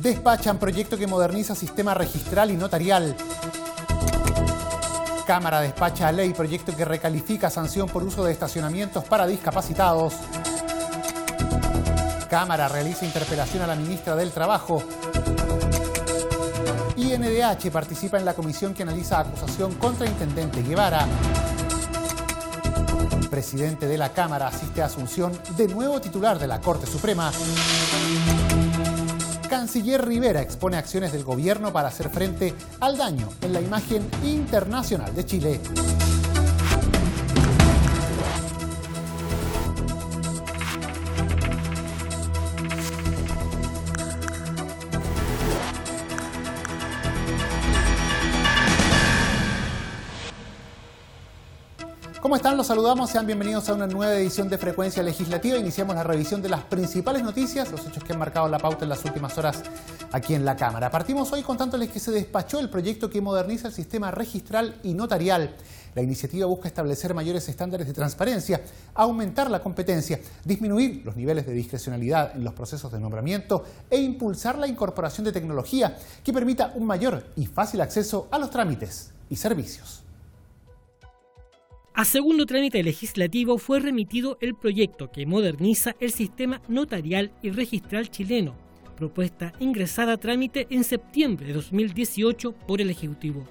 Despachan proyecto que moderniza sistema registral y notarial. Cámara despacha ley, proyecto que recalifica sanción por uso de estacionamientos para discapacitados. Cámara realiza interpelación a la ministra del Trabajo. INDH participa en la comisión que analiza acusación contra intendente Guevara. Presidente de la Cámara asiste a Asunción, de nuevo titular de la Corte Suprema. Canciller Rivera expone acciones del gobierno para hacer frente al daño en la imagen internacional de Chile. ¿Cómo están? Los saludamos, sean bienvenidos a una nueva edición de Frecuencia Legislativa. Iniciamos la revisión de las principales noticias, los hechos que han marcado la pauta en las últimas horas aquí en la Cámara. Partimos hoy contándoles que se despachó el proyecto que moderniza el sistema registral y notarial. La iniciativa busca establecer mayores estándares de transparencia, aumentar la competencia, disminuir los niveles de discrecionalidad en los procesos de nombramiento e impulsar la incorporación de tecnología que permita un mayor y fácil acceso a los trámites y servicios. A segundo trámite legislativo fue remitido el proyecto que moderniza el sistema notarial y registral chileno, propuesta ingresada a trámite en septiembre de 2018 por el Ejecutivo.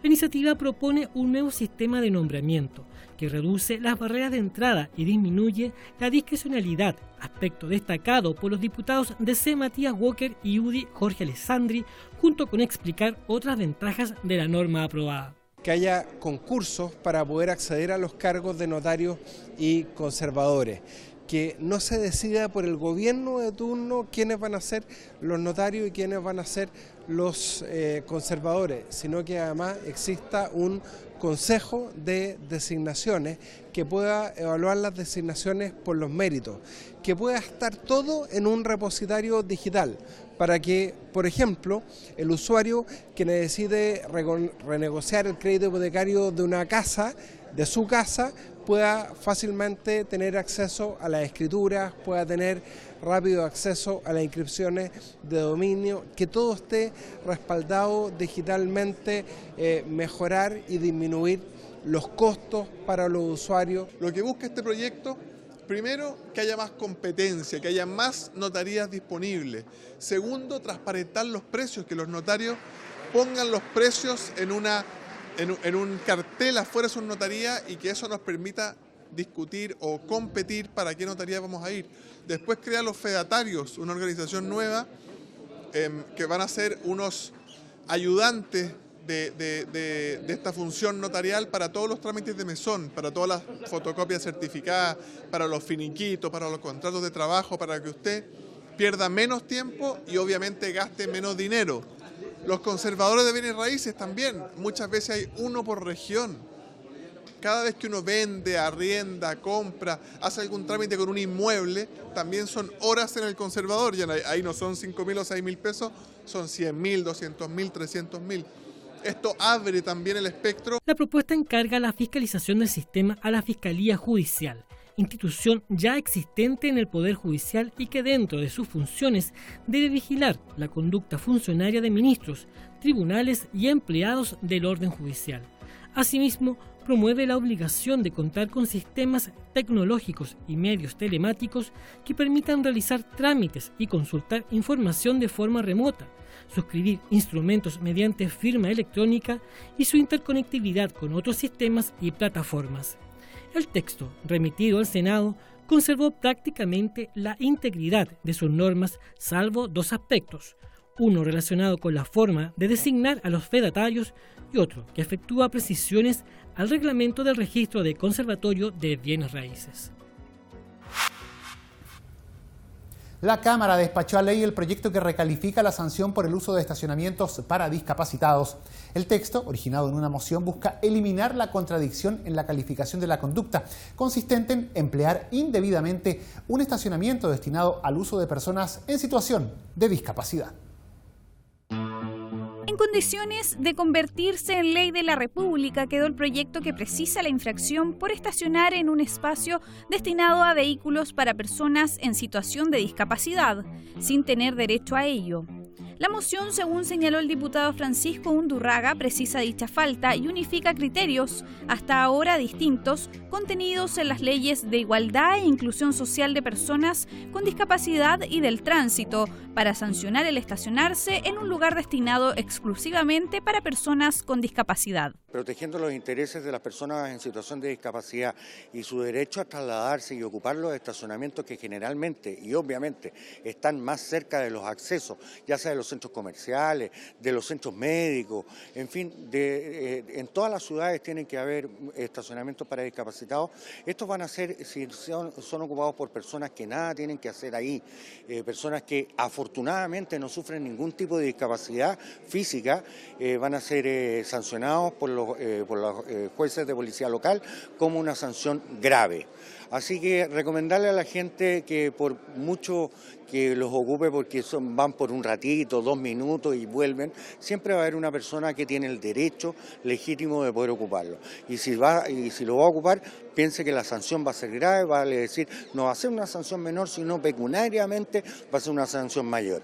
La iniciativa propone un nuevo sistema de nombramiento que reduce las barreras de entrada y disminuye la discrecionalidad, aspecto destacado por los diputados DC Matías Walker y UDI Jorge Alessandri, junto con explicar otras ventajas de la norma aprobada. Que haya concursos para poder acceder a los cargos de notarios y conservadores, que no se decida por el gobierno de turno quiénes van a ser los notarios y quiénes van a ser los conservadores, sino que además exista un consejo de designaciones que pueda evaluar las designaciones por los méritos, que pueda estar todo en un repositorio digital, para que, por ejemplo, el usuario que decide renegociar el crédito hipotecario de una casa, de su casa, pueda fácilmente tener acceso a las escrituras, pueda tener rápido acceso a las inscripciones de dominio, que todo esté respaldado digitalmente, mejorar y disminuir los costos para los usuarios. Lo que busca este proyecto, primero, que haya más competencia, que haya más notarías disponibles. Segundo, transparentar los precios, que los notarios pongan los precios en un cartel afuera de su notaría y que eso nos permita discutir o competir para qué notaría vamos a ir. Después crear los fedatarios, una organización nueva que van a ser unos ayudantes de esta función notarial para todos los trámites de mesón, para todas las fotocopias certificadas, para los finiquitos, para los contratos de trabajo, para que usted pierda menos tiempo y obviamente gaste menos dinero. Los conservadores de bienes raíces también, muchas veces hay uno por región. Cada vez que uno vende, arrienda, compra, hace algún trámite con un inmueble, también son horas en el conservador. Ya ahí no son 5.000 o 6.000 pesos, son 100.000, 200.000, 300.000. Esto abre también el espectro. La propuesta encarga la fiscalización del sistema a la Fiscalía Judicial, institución ya existente en el Poder Judicial y que dentro de sus funciones debe vigilar la conducta funcionaria de ministros, tribunales y empleados del orden judicial. Asimismo, promueve la obligación de contar con sistemas tecnológicos y medios telemáticos que permitan realizar trámites y consultar información de forma remota, suscribir instrumentos mediante firma electrónica y su interconectividad con otros sistemas y plataformas. El texto, remitido al Senado, conservó prácticamente la integridad de sus normas, salvo dos aspectos: uno relacionado con la forma de designar a los fedatarios y otro que efectúa precisiones al reglamento del registro de conservatorio de bienes raíces. La Cámara despachó a ley el proyecto que recalifica la sanción por el uso de estacionamientos para discapacitados. El texto, originado en una moción, busca eliminar la contradicción en la calificación de la conducta, consistente en emplear indebidamente un estacionamiento destinado al uso de personas en situación de discapacidad. En condiciones de convertirse en ley de la República quedó el proyecto que precisa la infracción por estacionar en un espacio destinado a vehículos para personas en situación de discapacidad, sin tener derecho a ello. La moción, según señaló el diputado Francisco Undurraga, precisa dicha falta y unifica criterios, hasta ahora distintos, contenidos en las leyes de igualdad e inclusión social de personas con discapacidad y del tránsito, para sancionar el estacionarse en un lugar destinado exclusivamente para personas con discapacidad. Protegiendo los intereses de las personas en situación de discapacidad y su derecho a trasladarse y ocupar los estacionamientos que generalmente y obviamente están más cerca de los accesos, ya sea de los centros comerciales, de los centros médicos, en fin, en todas las ciudades tienen que haber estacionamientos para discapacitados. Estos van a ser, si son ocupados por personas que nada tienen que hacer ahí, personas que afortunadamente no sufren ningún tipo de discapacidad física, van a ser sancionados por los jueces de policía local como una sanción grave. Así que recomendarle a la gente que por mucho que los ocupe porque van por un ratito, 2 minutos y vuelven, siempre va a haber una persona que tiene el derecho legítimo de poder ocuparlo. Y si lo va a ocupar, piense que la sanción va a ser grave, vale decir, no va a ser una sanción menor, sino pecuniariamente va a ser una sanción mayor.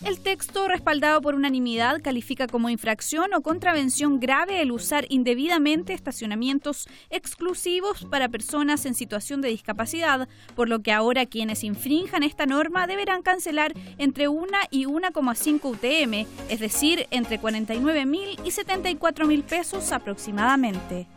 El texto, respaldado por unanimidad, califica como infracción o contravención grave el usar indebidamente estacionamientos exclusivos para personas en situación de discapacidad, por lo que ahora quienes infrinjan esta norma deberán cancelar entre 1 y 1,5 UTM, es decir, entre 49.000 y 74.000 pesos aproximadamente.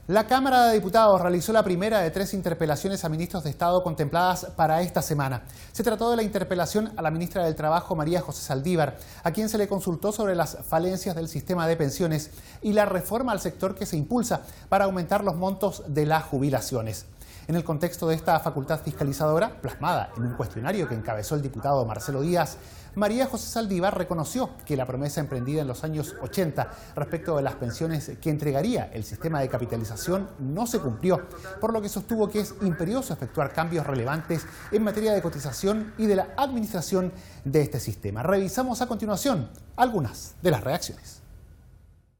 La Cámara de Diputados realizó la primera de 3 interpelaciones a ministros de Estado contempladas para esta semana. Se trató de la interpelación a la ministra del Trabajo, María José Saldívar, a quien se le consultó sobre las falencias del sistema de pensiones y la reforma al sector que se impulsa para aumentar los montos de las jubilaciones. En el contexto de esta facultad fiscalizadora, plasmada en un cuestionario que encabezó el diputado Marcelo Díaz, María José Saldívar reconoció que la promesa emprendida en los años 80 respecto de las pensiones que entregaría el sistema de capitalización no se cumplió, por lo que sostuvo que es imperioso efectuar cambios relevantes en materia de cotización y de la administración de este sistema. Revisamos a continuación algunas de las reacciones.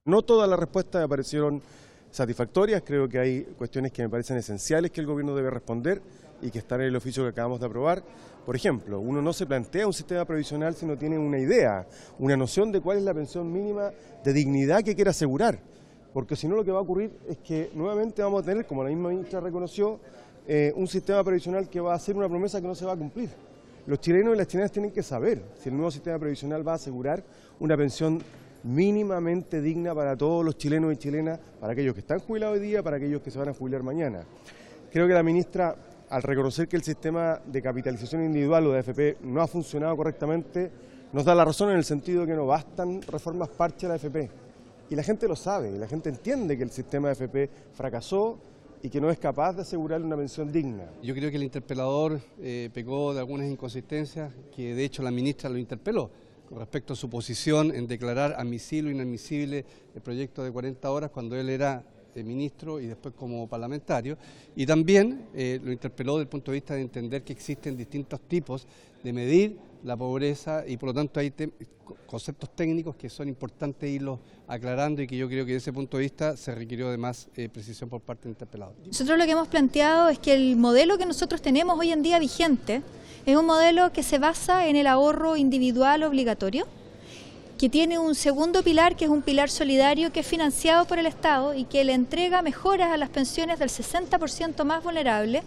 No todas las respuestas me parecieron satisfactorias, creo que hay cuestiones que me parecen esenciales que el gobierno debe responder y que están en el oficio que acabamos de aprobar. Por ejemplo, uno no se plantea un sistema previsional si no tiene una idea, una noción de cuál es la pensión mínima de dignidad que quiere asegurar, porque si no lo que va a ocurrir es que nuevamente vamos a tener, como la misma ministra reconoció, un sistema previsional que va a hacer una promesa que no se va a cumplir. Los chilenos y las chilenas tienen que saber si el nuevo sistema previsional va a asegurar una pensión mínimamente digna para todos los chilenos y chilenas, para aquellos que están jubilados hoy día, para aquellos que se van a jubilar mañana. Creo que la ministra, al reconocer que el sistema de capitalización individual o de AFP no ha funcionado correctamente, nos da la razón en el sentido de que no bastan reformas parche a la AFP. Y la gente lo sabe, la gente entiende que el sistema de AFP fracasó y que no es capaz de asegurarle una pensión digna. Yo creo que el interpelador pecó de algunas inconsistencias, que de hecho la ministra lo interpeló, con respecto a su posición en declarar admisible o inadmisible el proyecto de 40 horas cuando él era ministro y después como parlamentario, y también lo interpeló desde el punto de vista de entender que existen distintos tipos de medir la pobreza y por lo tanto hay conceptos técnicos que son importantes irlos aclarando y que yo creo que desde ese punto de vista se requirió de más precisión por parte del interpelador. Nosotros lo que hemos planteado es que el modelo que nosotros tenemos hoy en día vigente es un modelo que se basa en el ahorro individual obligatorio, que tiene un segundo pilar, que es un pilar solidario, que es financiado por el Estado y que le entrega mejoras a las pensiones del 60% más vulnerable.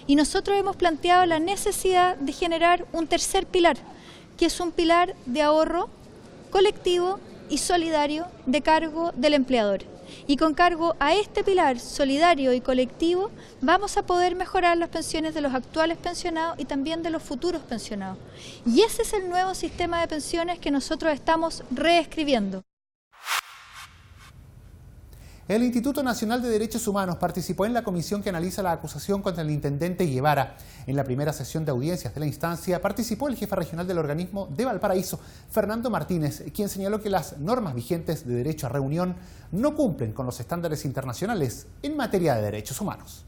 Y nosotros hemos planteado la necesidad de generar un tercer pilar, que es un pilar de ahorro colectivo y solidario de cargo del empleador. Y con cargo a este pilar solidario y colectivo vamos a poder mejorar las pensiones de los actuales pensionados y también de los futuros pensionados. Y ese es el nuevo sistema de pensiones que nosotros estamos reescribiendo. El Instituto Nacional de Derechos Humanos participó en la comisión que analiza la acusación contra el intendente Guevara. En la primera sesión de audiencias de la instancia participó el jefe regional del organismo de Valparaíso, Fernando Martínez, quien señaló que las normas vigentes de derecho a reunión no cumplen con los estándares internacionales en materia de derechos humanos.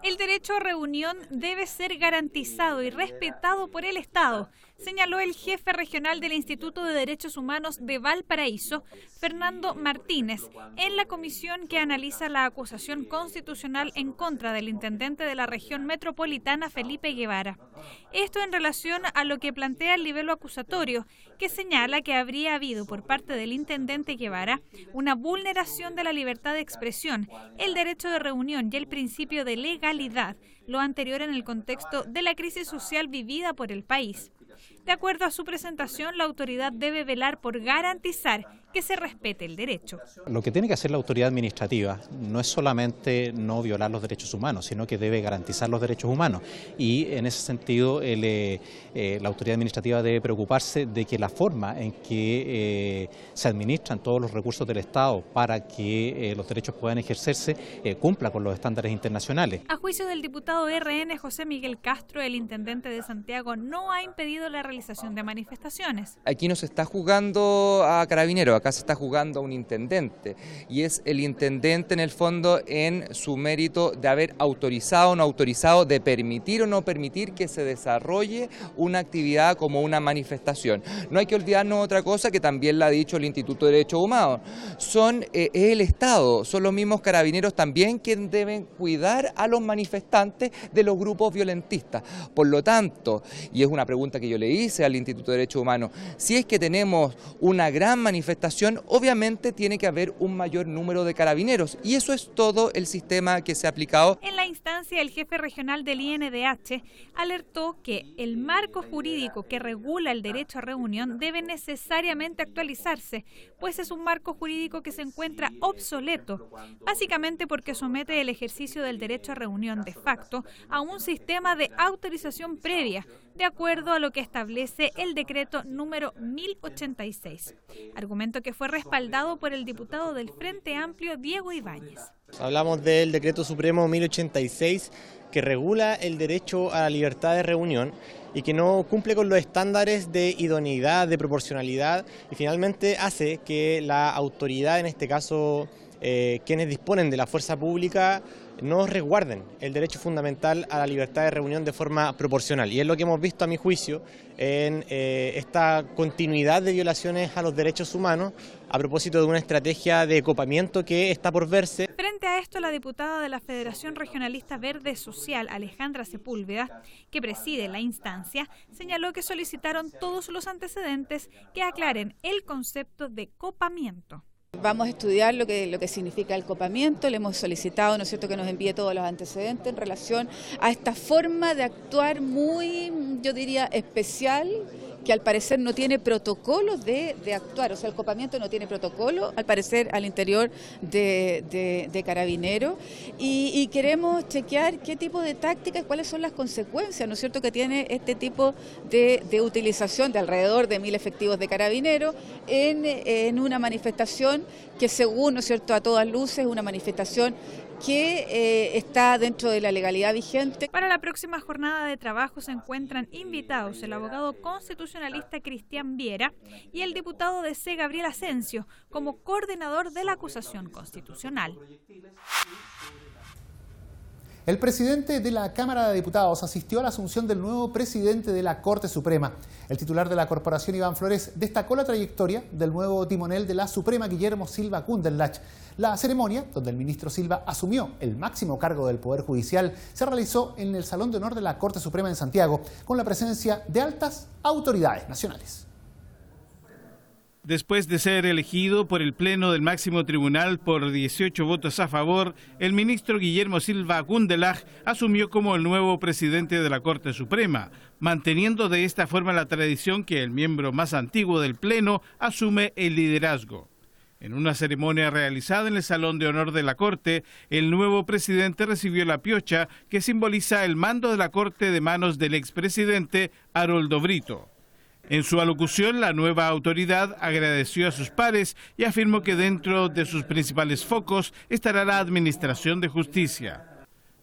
El derecho a reunión debe ser garantizado y respetado por el Estado, señaló el jefe regional del Instituto de Derechos Humanos de Valparaíso, Fernando Martínez, en la comisión que analiza la acusación constitucional en contra del intendente de la región metropolitana, Felipe Guevara. Esto en relación a lo que plantea el libelo acusatorio, que señala que habría habido por parte del intendente Guevara una vulneración de la libertad de expresión, el derecho de reunión y el principio de legalidad, lo anterior en el contexto de la crisis social vivida por el país. De acuerdo a su presentación, la autoridad debe velar por garantizar que se respete el derecho. Lo que tiene que hacer la autoridad administrativa no es solamente no violar los derechos humanos, sino que debe garantizar los derechos humanos. Y en ese sentido, la autoridad administrativa debe preocuparse de que la forma en que se administran todos los recursos del Estado para que los derechos puedan ejercerse cumpla con los estándares internacionales. A juicio del diputado RN José Miguel Castro, el intendente de Santiago no ha impedido la realización de manifestaciones. Aquí no se está jugando a Carabineros, acá se está jugando a un intendente, y es el intendente en el fondo en su mérito de haber autorizado o no autorizado, de permitir o no permitir que se desarrolle una actividad como una manifestación. No hay que olvidarnos otra cosa que también la ha dicho el Instituto de Derechos Humanos, es el Estado, son los mismos Carabineros también quienes deben cuidar a los manifestantes de los grupos violentistas. Por lo tanto, y es una pregunta que yo le hice al Instituto de Derechos Humanos, si es que tenemos una gran manifestación, obviamente tiene que haber un mayor número de carabineros, y eso es todo el sistema que se ha aplicado. En la instancia, el jefe regional del INDH alertó que el marco jurídico que regula el derecho a reunión debe necesariamente actualizarse, pues es un marco jurídico que se encuentra obsoleto, básicamente porque somete el ejercicio del derecho a reunión de facto a un sistema de autorización previa, de acuerdo a lo que establece el decreto número 1086, argumento que fue respaldado por el diputado del Frente Amplio, Diego Ibáñez. Hablamos del decreto supremo 1086, que regula el derecho a la libertad de reunión y que no cumple con los estándares de idoneidad, de proporcionalidad, y finalmente hace que la autoridad, en este caso quienes disponen de la fuerza pública, no resguarden el derecho fundamental a la libertad de reunión de forma proporcional. Y es lo que hemos visto, a mi juicio, en esta continuidad de violaciones a los derechos humanos a propósito de una estrategia de copamiento que está por verse. Frente a esto, la diputada de la Federación Regionalista Verde Social, Alejandra Sepúlveda, que preside la instancia, señaló que solicitaron todos los antecedentes que aclaren el concepto de copamiento. Vamos a estudiar lo que significa el copamiento, le hemos solicitado, ¿no es cierto?, que nos envíe todos los antecedentes en relación a esta forma de actuar muy, yo diría, especial, que al parecer no tiene protocolos de actuar, o sea, el copamiento no tiene protocolo, al parecer, al interior de Carabineros, y queremos chequear qué tipo de tácticas y cuáles son las consecuencias, ¿no es cierto?, que tiene este tipo de utilización de alrededor de 1000 efectivos de Carabineros en una manifestación que, según, ¿no es cierto?, a todas luces, una manifestación que está dentro de la legalidad vigente. Para la próxima jornada de trabajo se encuentran invitados el abogado constitucionalista Cristian Viera y el diputado de C. Gabriel Asensio como coordinador de la acusación constitucional. El presidente de la Cámara de Diputados asistió a la asunción del nuevo presidente de la Corte Suprema. El titular de la corporación, Iván Flores, destacó la trayectoria del nuevo timonel de la Suprema, Guillermo Silva Kundelach. La ceremonia, donde el ministro Silva asumió el máximo cargo del Poder Judicial, se realizó en el Salón de Honor de la Corte Suprema en Santiago, con la presencia de altas autoridades nacionales. Después de ser elegido por el Pleno del Máximo Tribunal por 18 votos a favor, el ministro Guillermo Silva Kundelach asumió como el nuevo presidente de la Corte Suprema, manteniendo de esta forma la tradición que el miembro más antiguo del Pleno asume el liderazgo. En una ceremonia realizada en el Salón de Honor de la Corte, el nuevo presidente recibió la piocha que simboliza el mando de la Corte de manos del expresidente Haroldo Brito. En su alocución, la nueva autoridad agradeció a sus pares y afirmó que dentro de sus principales focos estará la administración de justicia.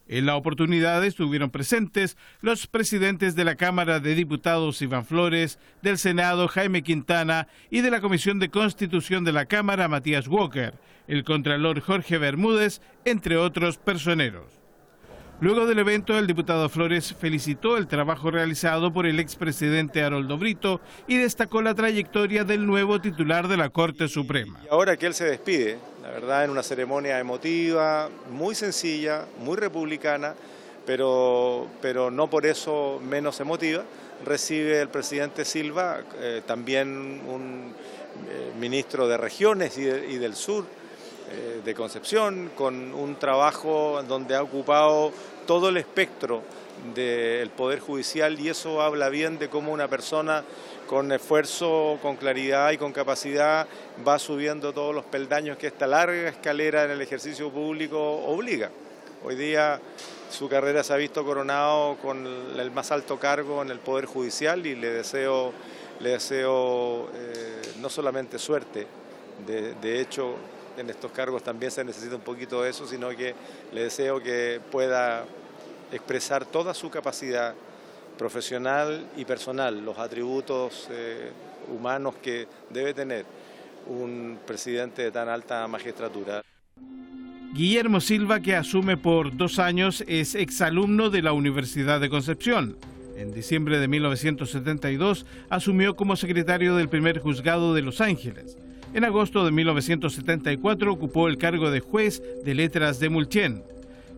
En la oportunidad estuvieron presentes los presidentes de la Cámara de Diputados, Iván Flores, del Senado, Jaime Quintana, y de la Comisión de Constitución de la Cámara, Matías Walker, el contralor Jorge Bermúdez, entre otros personeros. Luego del evento, el diputado Flores felicitó el trabajo realizado por el expresidente Haroldo Brito y destacó la trayectoria del nuevo titular de la Corte Suprema. Y ahora que él se despide, la verdad, en una ceremonia emotiva, muy sencilla, muy republicana, pero no por eso menos emotiva, recibe el presidente Silva, también un ministro de Regiones y del Sur, de Concepción, con un trabajo donde ha ocupado todo el espectro del Poder Judicial, y eso habla bien de cómo una persona con esfuerzo, con claridad y con capacidad va subiendo todos los peldaños que esta larga escalera en el ejercicio público obliga. Hoy día su carrera se ha visto coronado con el más alto cargo en el Poder Judicial, y le deseo no solamente suerte, de hecho en estos cargos también se necesita un poquito de eso, sino que le deseo que pueda expresar toda su capacidad profesional y personal, los atributos humanos que debe tener un presidente de tan alta magistratura. Guillermo Silva, que asume por 2 años, es exalumno de la Universidad de Concepción. En diciembre de 1972 asumió como secretario del primer juzgado de Los Ángeles. En agosto de 1974 ocupó el cargo de juez de letras de Mulchen.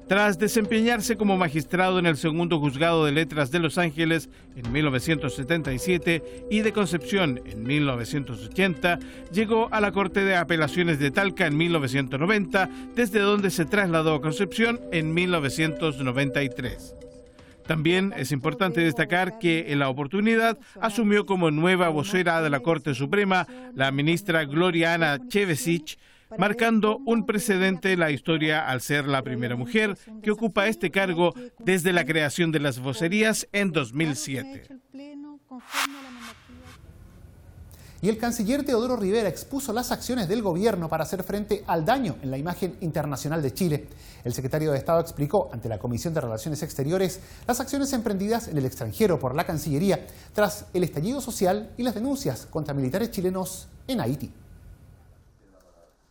Tras desempeñarse como magistrado en el segundo juzgado de letras de Los Ángeles en 1977 y de Concepción en 1980, llegó a la Corte de Apelaciones de Talca en 1990, desde donde se trasladó a Concepción en 1993. También es importante destacar que en la oportunidad asumió como nueva vocera de la Corte Suprema la ministra Gloria Ana Chevesic, marcando un precedente en la historia al ser la primera mujer que ocupa este cargo desde la creación de las vocerías en 2007. Y el canciller Teodoro Rivera expuso las acciones del gobierno para hacer frente al daño en la imagen internacional de Chile. El secretario de Estado explicó ante la Comisión de Relaciones Exteriores las acciones emprendidas en el extranjero por la Cancillería tras el estallido social y las denuncias contra militares chilenos en Haití.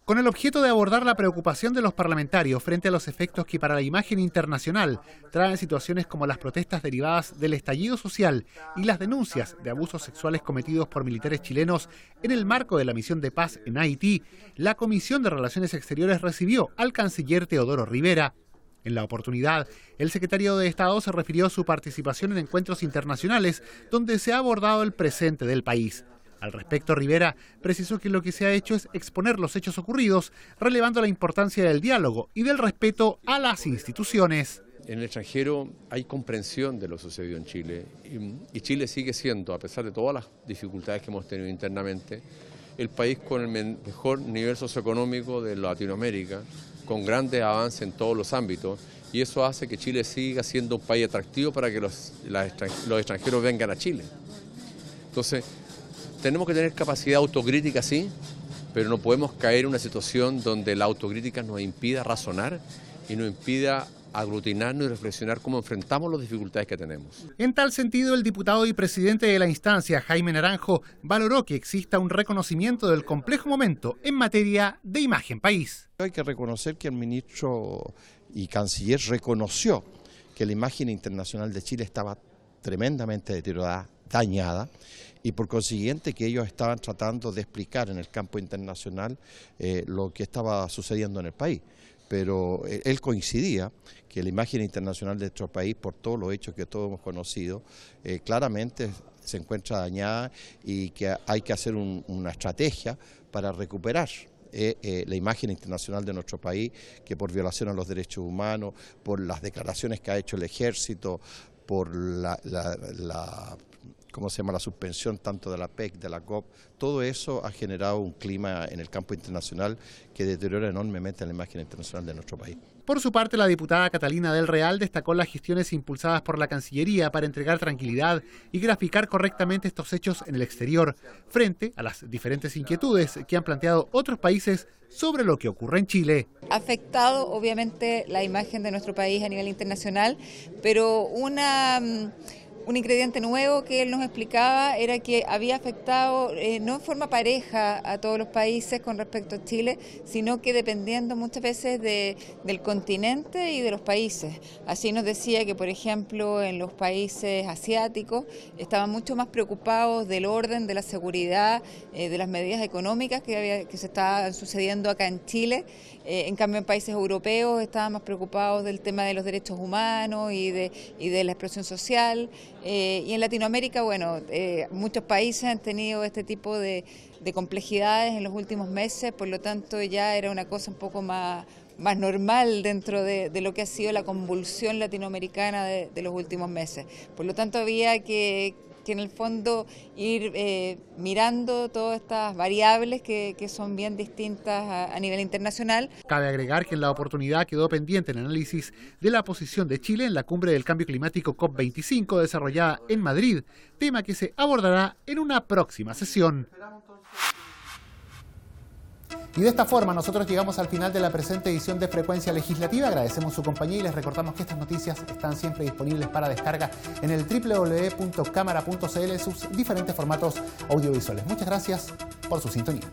Con el objeto de abordar la preocupación de los parlamentarios frente a los efectos que para la imagen internacional traen situaciones como las protestas derivadas del estallido social y las denuncias de abusos sexuales cometidos por militares chilenos en el marco de la misión de paz en Haití, la Comisión de Relaciones Exteriores recibió al canciller Teodoro Rivera. En la oportunidad, el secretario de Estado se refirió a su participación en encuentros internacionales donde se ha abordado el presente del país. Al respecto, Rivera precisó que lo que se ha hecho es exponer los hechos ocurridos, relevando la importancia del diálogo y del respeto a las instituciones. En el extranjero hay comprensión de lo sucedido en Chile y Chile sigue siendo, a pesar de todas las dificultades que hemos tenido internamente, el país con el mejor nivel socioeconómico de Latinoamérica, con grandes avances en todos los ámbitos, y eso hace que Chile siga siendo un país atractivo para que los extranjeros vengan a Chile. Entonces, tenemos que tener capacidad autocrítica, sí, pero no podemos caer en una situación donde la autocrítica nos impida razonar y nos impida aglutinarnos y reflexionar cómo enfrentamos las dificultades que tenemos. En tal sentido, el diputado y presidente de la instancia, Jaime Naranjo, valoró que exista un reconocimiento del complejo momento en materia de imagen país. Hay que reconocer que el ministro y canciller reconoció que la imagen internacional de Chile estaba tremendamente deteriorada, dañada, y por consiguiente que ellos estaban tratando de explicar en el campo internacional lo que estaba sucediendo en el país. Pero él coincidía que la imagen internacional de nuestro país, por todos los hechos que todos hemos conocido, claramente se encuentra dañada y que hay que hacer una estrategia para recuperar la imagen internacional de nuestro país, que por violación a los derechos humanos, por las declaraciones que ha hecho el ejército, por la suspensión tanto de la PEC, de la COP, todo eso ha generado un clima en el campo internacional que deteriora enormemente la imagen internacional de nuestro país. Por su parte, la diputada Catalina del Real destacó las gestiones impulsadas por la Cancillería para entregar tranquilidad y graficar correctamente estos hechos en el exterior, frente a las diferentes inquietudes que han planteado otros países sobre lo que ocurre en Chile. Ha afectado, obviamente, la imagen de nuestro país a nivel internacional, pero una Un ingrediente nuevo que él nos explicaba era que había afectado no en forma pareja a todos los países con respecto a Chile, sino que dependiendo muchas veces del continente y de los países. Así nos decía que, por ejemplo, en los países asiáticos estaban mucho más preocupados del orden, de la seguridad, de las medidas económicas que se estaban sucediendo acá en Chile. En cambio, en países europeos estaban más preocupados del tema de los derechos humanos y de la expresión social. Y en Latinoamérica, bueno, muchos países han tenido este tipo de complejidades en los últimos meses, por lo tanto ya era una cosa un poco más normal dentro de lo que ha sido la convulsión latinoamericana de los últimos meses. Por lo tanto había que en el fondo ir mirando todas estas variables que son bien distintas a nivel internacional. Cabe agregar que en la oportunidad quedó pendiente el análisis de la posición de Chile en la cumbre del cambio climático COP25 desarrollada en Madrid, tema que se abordará en una próxima sesión. Y de esta forma nosotros llegamos al final de la presente edición de Frecuencia Legislativa. Agradecemos su compañía y les recordamos que estas noticias están siempre disponibles para descarga en el www.cámara.cl, sus diferentes formatos audiovisuales. Muchas gracias por su sintonía.